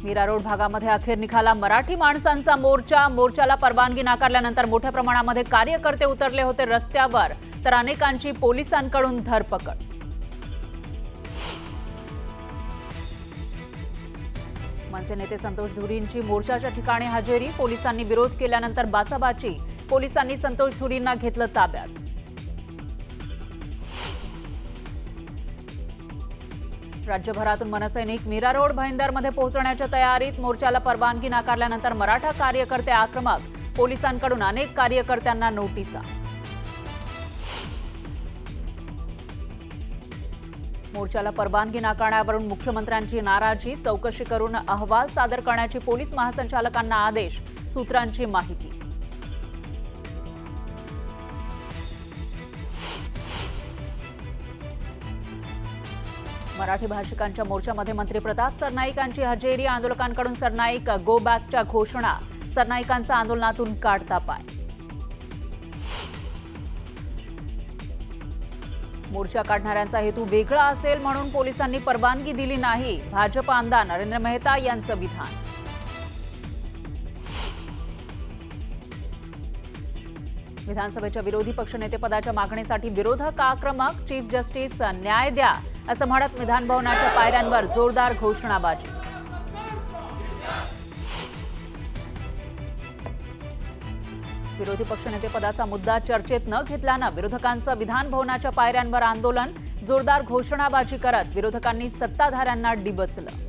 Mira road भागामध्ये अखेर निघाला मराठी माणसांचा मोर्चाला परवानगी नाकारल्यानंतर मोठ्या प्रमाणामध्ये कार्यकर्ते उतरले होते रस्त्यावर, तर अनेकांची पोलिसांकडून धरपकड। मनसे नेते संतोष धुरींची मोर्चाच्या ठिकाणी हजेरी, पोलिसांनी विरोध केल्यानंतर बाचाबाची, पोलिसांनी संतोष धुरींना घेतलं ताब्यात। राज्यभरातून मनसैनिक मीरा रोड भाईंदरमध्ये पोहोचण्याच्या तयारीत, मोर्चाला परवानगी नाकारल्यानंतर मराठा कार्यकर्ते आक्रमक, पोलिसांकडून अनेक कार्यकर्त्यांना नोटिसा। मोर्चाला परवानगी नाकारण्यावरून मुख्यमंत्र्यांची नाराजी, चौकशी करून अहवाल सादर करण्याची पोलीस महासंचालकांना आदेश, सूत्रांची माहिती। मराठी भाषिकांच्या मोर्चामध्ये मंत्री प्रताप सरनाईकांची हजेरी, आंदोलकांकडून सरनाईक गो बॅकच्या घोषणा, सरनाईकांचा आंदोलनातून काढता पाय। मोर्चा काढणाऱ्यांचा हेतू वेगळा असेल म्हणून पोलिसांनी परवानगी दिली नाही, भाजप आमदार नरेंद्र मेहता यांचं विधान। विधानसभेच्या विरोधी पक्षनेतेपदाच्या मागणीसाठी विरोधक आक्रमक, चीफ जस्टिस न्याय द्या असं म्हणत विधानभवनाच्या पायऱ्यांवर जोरदार घोषणाबाजी। विरोधी पक्षनेतेपदाचा मुद्दा चर्चेत न घेतल्यानं विरोधकांचं विधानभवनाच्या पायऱ्यांवर आंदोलन, जोरदार घोषणाबाजी करत विरोधकांनी सत्ताधाऱ्यांना डिवचलं।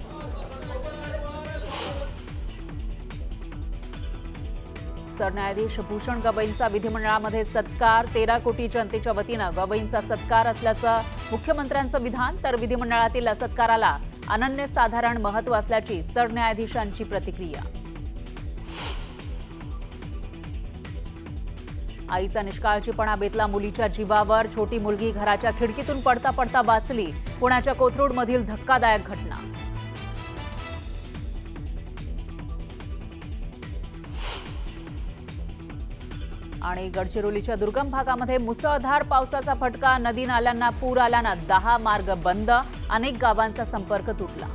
सरन्यायाधीश भूषण गवईंचा विधिमंडळामध्ये सत्कार, 13 कोटी जनतेच्या वतीनं गवईंचा सत्कार असल्याचं मुख्यमंत्र्यांचं विधान, तर विधिमंडळातील सत्काराला अनन्यसाधारण महत्त्व असल्याची सरन्यायाधीशांची प्रतिक्रिया। आईचा निष्काळजीपणा बेतला मुलीच्या जीवावर, छोटी मुलगी घराच्या खिडकीतून पडता पडता वाचली, पुण्याच्या कोथरूडमधील धक्कादायक घटना। आणि गडचिरोलीच्या दुर्गम भागामध्ये मुसळधार पावसाचा फटका, नदी नाल्यांना पूर आल्यानं 10 मार्ग बंद, अनेक गावांचा संपर्क तुटला।